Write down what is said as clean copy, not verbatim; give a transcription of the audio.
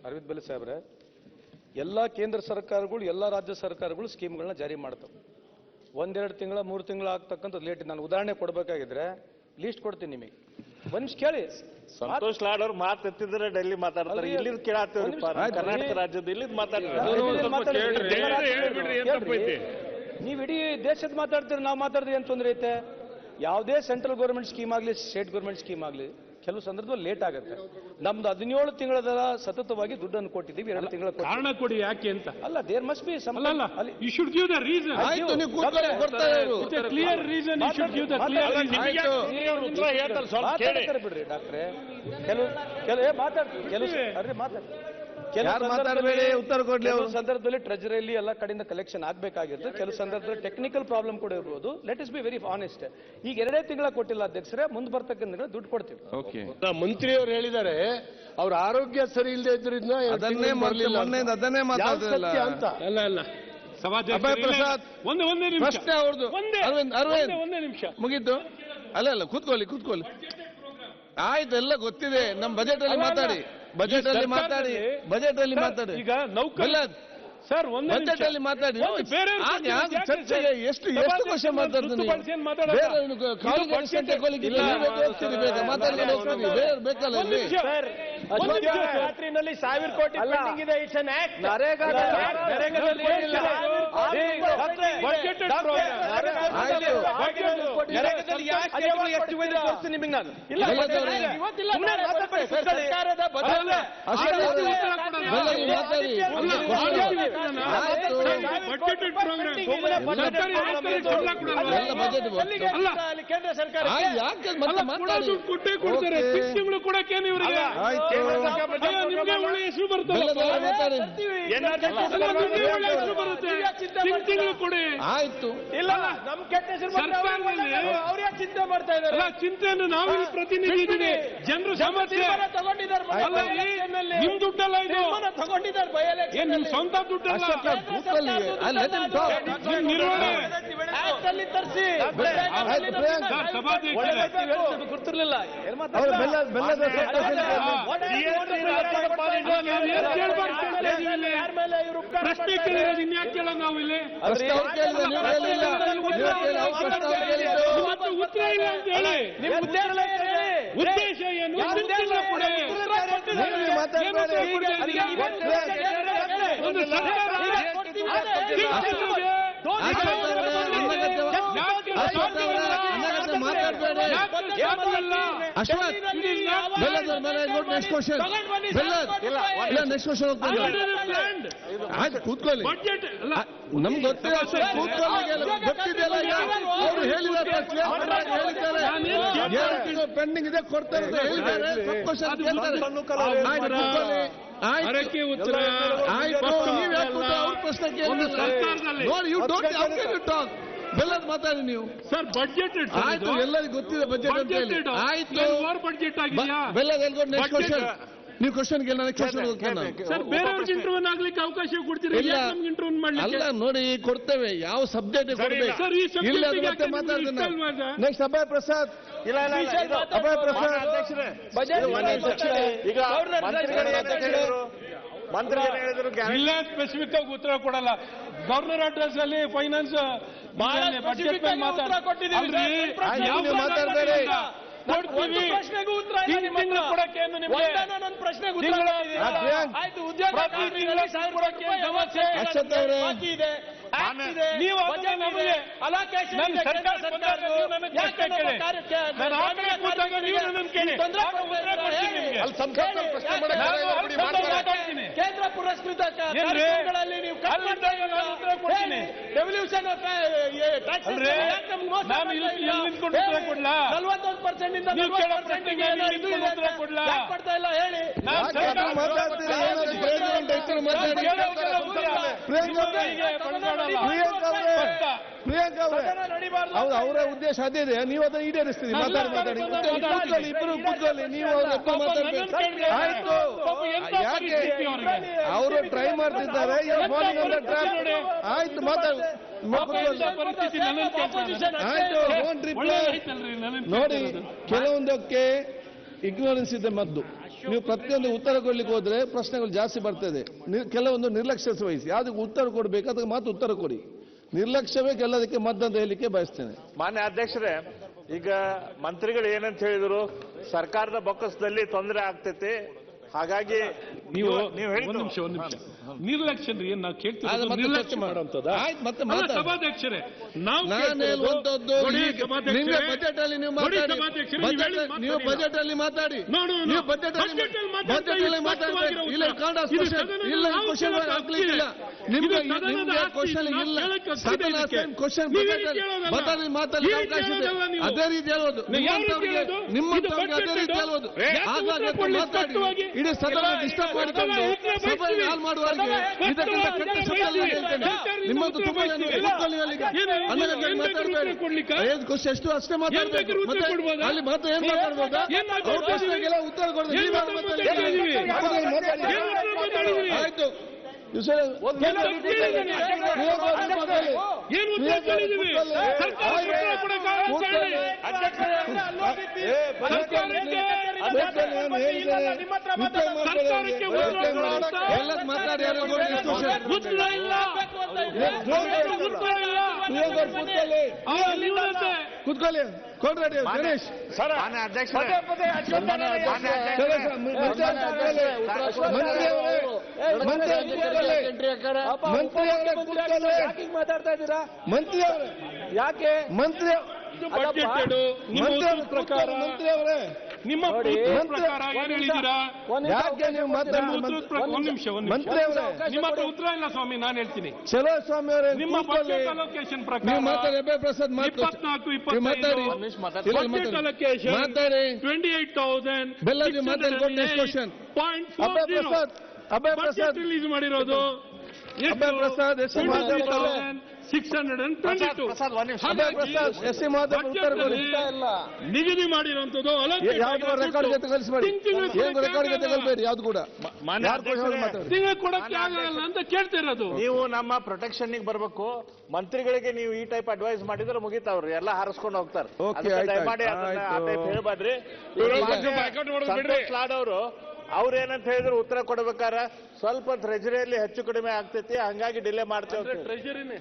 ಅರವಿಂದ್ ಬೆಲೆ ಸಾಹೇಬ್ರೆ, ಎಲ್ಲ ಕೇಂದ್ರ ಸರ್ಕಾರಗಳು ಎಲ್ಲ ರಾಜ್ಯ ಸರ್ಕಾರಗಳು ಸ್ಕೀಮ್ಗಳನ್ನ ಜಾರಿ ಮಾಡ್ತವೆ. 1-2 ತಿಂಗಳ 3 ತಿಂಗಳ ಆಗ್ತಕ್ಕಂಥದ್ದು ಲೇಟ್. ನಾನು ಉದಾಹರಣೆ ಕೊಡಬೇಕಾಗಿದ್ರೆ ಲೀಸ್ಟ್ ಕೊಡ್ತೀನಿ ನಿಮಗೆ. ಒಂದ್ ಕೇಳಿ. ಸಂತೋಷ್ ಲಾಡ್ ಅವ್ರು ಮಾತಾಡ್ತಿದ್ರೆ ಡೆಲ್ಲಿ ಮಾತಾಡ್ತಾರೆ, ಇಲ್ಲಿ ಕೇಳಾತೀವಿ ಕರ್ನಾಟಕ ರಾಜ್ಯದ ಇಲ್ಲಿ ಮಾತಾಡ್ತಾರೆ. ನೀವು ಇಡೀ ದೇಶದ ಮಾತಾಡ್ತೀರಿ, ನಾವು ಮಾತಾಡಿದ್ರೆ ಏನ್ ತೊಂದರೆ ಐತೆ? ಯಾವುದೇ ಸೆಂಟ್ರಲ್ ಗೌರ್ಮೆಂಟ್ ಸ್ಕೀಮ್ ಆಗಲಿ ಸ್ಟೇಟ್ ಗೌರ್ಮೆಂಟ್ ಸ್ಕೀಮ್ ಆಗಲಿ ಕೆಲವು ಸಂದರ್ಭದಲ್ಲಿ ಲೇಟ್ ಆಗುತ್ತೆ. ನಮ್ದು 17 ತಿಂಗಳ ಸತತವಾಗಿ ದುಡ್ಡನ್ನು ಕೊಟ್ಟಿದ್ದೀವಿ. 2 ತಿಂಗಳ ಕಾರಣ ಕೊಡಿ ಯಾಕೆ ಅಂತ. ಅಲ್ಲ, there must be some. You should give the reason. ಆಯ್ತು, ನೀವು ಕೂತ್ಕೊಳ್ಳಿ, ಕೊಡ್ತಾ ಇರು. Clear reason. You should give the clear reason. ಬಿಡ್ರಿ ಡಾಕ್ಟ್ರೆ, ಕೆಲವು ಮಾತಾಡ್ತೀವಿ, ಕೆಲವು ಮಾತಾಡಬೇಡಿ, ಉತ್ತರ ಕೊಡ್ಲಿ. ಕೆಲವು ಸಂದರ್ಭದಲ್ಲಿ ಟ್ರೆಜರಿಯಲ್ಲಿ ಎಲ್ಲ ಕಡೆಯಿಂದ ಕಲೆಕ್ಷನ್ ಆಗ್ಬೇಕಾಗಿರುತ್ತೆ. ಕೆಲವು ಸಂದರ್ಭದಲ್ಲಿ ಟೆಕ್ನಿಕಲ್ ಪ್ರಾಬ್ಲಮ್ ಕೂಡ ಇರ್ಬೋದು. Let us be very honest. ಈಗ 2 ತಿಂಗಳ ಕೊಟ್ಟಿಲ್ಲ ಅಧ್ಯಕ್ಷರೇ, ಮುಂದೆ ಬರ್ತಕ್ಕಂಥ ದುಡ್ಡು ಕೊಡ್ತೀವಿ. ಮಂತ್ರಿಯವರು ಹೇಳಿದ್ದಾರೆ ಅವ್ರ ಆರೋಗ್ಯ ಸರಿ ಇಲ್ಲದೆ ಇದ್ರಿಂದ ಅದನ್ನೇ ಮಾತಾಡ್ತಿಲ್ಲ ಅಂತ. ಅಲ್ಲ ಅಭಯ್ ಪ್ರಸಾದ್ ಒಂದೇ ನಿಮಿಷ ಪ್ರಶ್ನೆ ಅವ್ರದ್ದು. ಅರವಿಂದ್ ಒಂದೇ ನಿಮಿಷ ಮುಗೀತು. ಅಲ್ಲ ಕೂತ್ಕೊಳ್ಳಿ. ಆಯ್ತು, ಎಲ್ಲ ಗೊತ್ತಿದೆ. ನಮ್ಮ ಬಜೆಟ್ ಅಲ್ಲಿ ಮಾತಾಡಿ. ಈಗ ನೌಕರ ಸರ್ ಬಜೆಟ್ ಅಲ್ಲಿ ಮಾತಾಡಿ. ಚರ್ಚೆಗೆ ಎಷ್ಟು ಕ್ವಶನ್ ಮಾತಾಡ್ತೀನಿ. ಬೇಕಲ್ಲ ರಾತ್ರಿನಲ್ಲಿ 1000 ಕೋಟಿ ಪೆಂಡಿಂಗ್ ಇದೆ. It's an act. ಕೇಂದ್ರ ಸರ್ಕಾರ ಕೊಟ್ಟೇ ಕೊಡ್ತಾರೆ. ತಿಂಗಳು ಕೊಡಕ್ಕೇನು ಇವರಿಗೆ ನಿಮ್ಗೆ ಒಳ್ಳೆ ಹೆಸರು ಬರ್ತದೆ. ತಿಂಗಳು ಕೊಡಿ. ಆಯ್ತು, ಇಲ್ಲ ನಮ್ ಕೆಟ್ಟ ಹೆಸರು ಅವ್ರ ಚಿಂತೆ ಮಾಡ್ತಾ ಇದ್ದಾರೆ. ಚಿಂತೆಯನ್ನು ನಾವು ಪ್ರತಿನಿಧಿ ಇದ್ದೀವಿ. ಜನರು ಸಮಸ್ಯೆ ತಗೊಂಡಿದ್ದಾರೆ. ನಿಮ್ ದುಡ್ಡಲ್ಲ ಇದು, ತಗೊಂಡಿದ್ದಾರೆ. ಏನ್ ನಿಮ್ ಸ್ವಂತ ದುಡ್ಡಲ್ಲ. ತರಿಸಿ ಗೊತ್ತಿರ್ಲಿಲ್ಲ. ಪ್ರಶ್ನೆ ಕೇಳಿರೋದು ಇನ್ಯಾಕೆ ಕೇಳೋದು ನಾವು ಇಲ್ಲಿ? ಉತ್ತರ ಇಲ್ಲ ಅಂತ ಹೇಳಿ. ಉದ್ದೇಶ ಏನು? ಒಂದು ಕೂತ್ಕೊಳ್ಳಿ. ನಮ್ಗೆ ಗೊತ್ತಿದೆ, ಪೆಂಡಿಂಗ್ ಇದೆ, ಕೊಡ್ತಾರೆ ಹೇಳಿದ್ದಾರೆ. ಉತ್ತರ ಪ್ರಶ್ನೆ ಬೆಲ್ಲದ್ ಮಾತಾಡಿ ನೀವು. ಸರ್ ಬಡ್ಜೆಟ್ ಆಯ್ತು, ಎಲ್ಲರಿಗೂ ಗೊತ್ತಿದೆ ಬಜೆಟ್ ಅಂತ ಹೇಳಿ. ಆಯ್ತು, ಬಡ್ಜೆಟ್ ಆಗಿದೆಯಾ? ಬೆಲ್ಲದ್ ನೆಕ್ಸ್ಟ್ ಕ್ವಶನ್. ನೀವು ಕ್ವಶನ್ ಸರ್ ಬೇರೆಯವ್ರಿಗೆ ಇಂಟರ್ವ್ಯೂ ಆಗ್ಲಿಕ್ಕೆ ಅವಕಾಶ ಕೊಡ್ತೀರಿ? ಇಂಟರ್ವ್ಯೂ ಮಾಡ್ಲಿಕ್ಕೆ ಅಲ್ಲ, ನೋಡಿ ಕೊಡ್ತೇವೆ. ಯಾವ ಸಬ್ಜೆಕ್ಟ್ ಕೊಡ್ಬೇಕು ಇಲ್ಲ ಮತ್ತೆ ಮಾತಾಡ್ತೀನಿ. ನೆಕ್ಸ್ಟ್ ಅಭಯ್ ಪ್ರಸಾದ್. ಅಭಯ್ ಪ್ರಸಾದ್ ಈಗ ಮಂತ್ರಿ ಇಲ್ಲ, ಸ್ಪೆಸಿಫಿಕ್ ಆಗಿ ಉತ್ತರ ಕೊಡಲ್ಲ. ಗವರ್ನರ್ ಅಡ್ರೆಸ್ ಅಲ್ಲಿ ಫೈನಾನ್ಸ್ ಬಜೆಟ್ ಮಾತಾಡ್ಬೇಡಿ. ಕೊಡ್ತೀವಿ. ಪ್ರಶ್ನೆಗೂ ಉತ್ತರ ಕೊಡಕ್ಕೆ ನೀವು ಕೇಂದ್ರ ಪುರಸ್ಕೃತ ನೀವು ರೆವಲ್ಯೂಷನ್ 41% ಕೊಡ್ತಾ ಇಲ್ಲ ಹೇಳಿ. ಪ್ರಿಯಾಂಕಾ ಅವರ ಉದ್ದೇಶ ಅದೇ ಇದೆ. ನೀವು ಅದನ್ನು ಈಡೇರಿಸ್ತೀರಿ. ಮಾತಾಡಿ ಇಬ್ಬರು ಕೂತ್ಕೊಳ್ಳಿ. ನೀವು ಆಯ್ತು, ಯಾಕೆ ಅವರು ಟ್ರೈ ಮಾಡ್ತಿದ್ದಾರೆ. ಆಯ್ತು, ಮಾತಾಡಿ. ಆಯ್ತು, ನೋಡಿ ಕೆಲವೊಂದಕ್ಕೆ ಇಗ್ನೋರೆನ್ಸ್ ಇದೆ ಮದ್ದು. ನೀವು ಪ್ರತಿಯೊಂದು ಉತ್ತರ ಕೊಡ್ಲಿಕ್ಕೆ ಹೋದ್ರೆ ಪ್ರಶ್ನೆಗಳು ಜಾಸ್ತಿ ಬರ್ತದೆ. ಕೆಲವೊಂದು ನಿರ್ಲಕ್ಷ್ಯ ವಹಿಸಿ, ಯಾವುದಕ್ಕೆ ಉತ್ತರ ಕೊಡಬೇಕು ಅದಕ್ಕೆ ಮಾತ್ರ ಉತ್ತರ ಕೊಡಿ. ನಿರ್ಲಕ್ಷ್ಯವೇ ಗೆಲ್ಲೋದಕ್ಕೆ ಮದ್ದಂತ ಹೇಳಲಿಕ್ಕೆ ಬಯಸ್ತೇನೆ. ಮಾನ್ಯ ಅಧ್ಯಕ್ಷರೇ, ಈಗ ಮಂತ್ರಿಗಳು ಏನಂತ ಹೇಳಿದ್ರು, ಸರ್ಕಾರದ ಬೊಕ್ಕಸದಲ್ಲಿ ತೊಂದರೆ ಆಗ್ತೈತಿ, ಹಾಗಾಗಿ ನೀವು ಹೇಳಿದ್ದು ಒಂದ್ ನಿಮಿಷ ನಿರ್ಲಕ್ಷ್ಯ ಏನ್ ನಾವು ಕೇಳ್ತೀವಿ, ಅದು ಮತ್ತೆ ನಿರ್ಲಕ್ಷ್ಯ ಚರ್ಚೆ ಮಾಡೋಂಥದ್ದು. ಆಯ್ತು, ಮತ್ತೆ ಮಾತಾಡಿ. ಸಭಾಧ್ಯಕ್ಷರೇ, ನಾವು ನಾನು ಹೇಳುವಂತದ್ದು ನಿಮ್ಗೆ ಬಜೆಟ್ ಅಲ್ಲಿ ನೀವು ಮಾತಾಡಿ, ನೀವು ಬಜೆಟ್ ಅಲ್ಲಿ ಮಾತಾಡಿ, ನೀವು ಬಜೆಟ್ ಅಲ್ಲಿ ಮಾತಾಡಿ. ಇಲ್ಲ ಕಾಂಗ್ರೆಸ್ ಇಲ್ಲ ಕ್ವಶನ್ ಹಾಕ್ಲಿಕ್ಕಿಲ್ಲ ನಿಮ್ಗೆ ಕ್ವಶನ್ ಇಲ್ಲ, ಸದನ ಕ್ವಶನ್ ಮಾತಾಡಿ ಅವಕಾಶ ಇದೆ. ಅದೇ ರೀತಿ ಹೇಳೋದು ನಿಮ್ಮಂತವ್ರಿಗೆ ಅದೇ ರೀತಿ ಹೇಳೋದು. ಹಾಗಾಗಿ ಮಾತಾಡಿ, ಇಡೀ ಸದನ ಡಿಸ್ಟರ್ಬ್ ಮಾಡಿಕೊಂಡು ಸಭೆ ಹಾಳು ಮಾಡುವವರಿಗೆ ಇದಕ್ಕಿಂತ ಕೆಟ್ಟ ಶಬ್ದದಲ್ಲಿ ಹೇಳ್ತೇನೆ. ನಿಮ್ಮದು ತುಂಬಾ ಕೂತ್ಕೊಳ್ಳಿ, ಅಲ್ಲಿಗೆ ಮಾತಾಡಬೇಡಿ. ಕ್ವಶನ್ ಎಷ್ಟು ಅಷ್ಟೇ ಮಾತಾಡಬೇಕು. ಮತ್ತೆ ಅಲ್ಲಿ ಮತ್ತೆ ಏನ್ ಮಾತಾಡ್ಬೋದಾ? ಅವ್ರ ಪ್ರಶ್ನೆಗೆಲ್ಲ ಉತ್ತರ ಕೊಡೋದು ಆಯ್ತು. ಮಾತಾಡಿ ಕೂತ್ಕೊಳ್ಳಿ. ಕೊಡ್ರಿ ಗಣೇಶ್ ಸರ್. ಮಾನ್ಯ ಅಧ್ಯಕ್ಷರೇ, ಮಾತಾಡ್ತಾ ಇದ್ದೀರಾ ಮಂತ್ರಿ ಅವರೇ? ಯಾಕೆ ಮಂತ್ರಿ ಪ್ರಕಾರ ಮಂತ್ರಿ ಅವರೇ ನಿಮ್ಮ ಪ್ರಕಾರ ಏನ್ ಹೇಳಿದ್ದೀರಾ? ಯಾಕೆ ನೀವು ಒಂದ್ ನಿಮಿಷ ಮಂತ್ರಿ ಅವರೇ ನಿಮ್ಮ ಹತ್ರ ಉತ್ತರ ಇಲ್ಲ ಸ್ವಾಮಿ, ನಾನು ಹೇಳ್ತೀನಿ. ಚಲೋ ಸ್ವಾಮಿ ಅವರೇ, ನಿಮ್ಮ ಬಜೆಟ್ ಅಲೋಕೇಶನ್ ಪ್ರಕಾರ ನೀವು ಮಾತಾಡಿ. ಅಭಯ ಪ್ರಸಾದ್ 24-25 ಬಜೆಟ್ ಅಲೋಕೇಶನ್ ಮಾತಾಡಿ. 28,000 ಬೆಲ್ಲ ನೀವು ಮಾತಾಡ್ಕೊಂಡು ನೆಕ್ಸ್ಟ್ ಕ್ವಶನ್. ಅಭಯ ಪ್ರಸಾದ್, ಅಭಯ ಪ್ರಸಾದ್ ರಿಲೀಸ್ ಮಾಡಿರೋದು ಅಭಯ ಪ್ರಸಾದ್ ಎಸ್ ಸಿ ಮಾಧವ್ 622. ಪ್ರಸಾದ್ ಒಂದ್ ನಿಮಿಷ. ಅಭಯ ಪ್ರಸಾದ್ ಎಸ್ ಸಿ ಮಾಧವ್ ಉತ್ತರ ಕೊಡಿ. ನಿಗದಿ ಮಾಡಿರುವಂತದ್ದು ಯಾವ್ದು ರೆಕಾರ್ಡ್ ಜೊತೆ ಕಳಿಸ್ಬೇಡಿ, ಏನು ರೆಕಾರ್ಡ್ ಜೊತೆ ಕಳಿಸ್ಬೇಡಿ ಯಾವ್ದು ಕೂಡ. ಮಾನ್ಯ ಅಧ್ಯಕ್ಷರೇ, ತಿಂಗಳು ಕೊಡಕ್ಕೆ ಆಗಲ್ಲ ಅಂತ ಕೇಳ್ತಿರೋದು. ನೀವು ನಮ್ಮ ಪ್ರೊಟೆಕ್ಷನ್ ಬರಬೇಕು. ಮಂತ್ರಿಗಳಿಗೆ ನೀವು ಈ ಟೈಪ್ ಅಡ್ವೈಸ್ ಮಾಡಿದ್ರೆ ಮುಗಿತಾವ್ರಿ, ಎಲ್ಲ ಹಾರಿಸ್ಕೊಂಡು ಹೋಗ್ತಾರೆ. Okay, ಆಯ್ತು, ದಯಮಾಡಿ ಅದನ್ನ ಆ ಟೈಪ್ ಹೇಳ್ಬಾದ್ರಿ. ಸಂತೋಷ್ ಲಾಡ್ ಅವರು ಅವ್ರೇನಂತ ಹೇಳಿದ್ರು, ಉತ್ತರ ಕೊಡ್ಬೇಕಾರ ಸ್ವಲ್ಪ ಟ್ರೆಜರಿಯಲ್ಲಿ ಹೆಚ್ಚು ಕಡಿಮೆ ಆಗ್ತೈತಿ, ಹಂಗಾಗಿ ಡಿಲೇ ಮಾಡ್ತೇವೆ. ಟ್ರೆಜರಿನೇ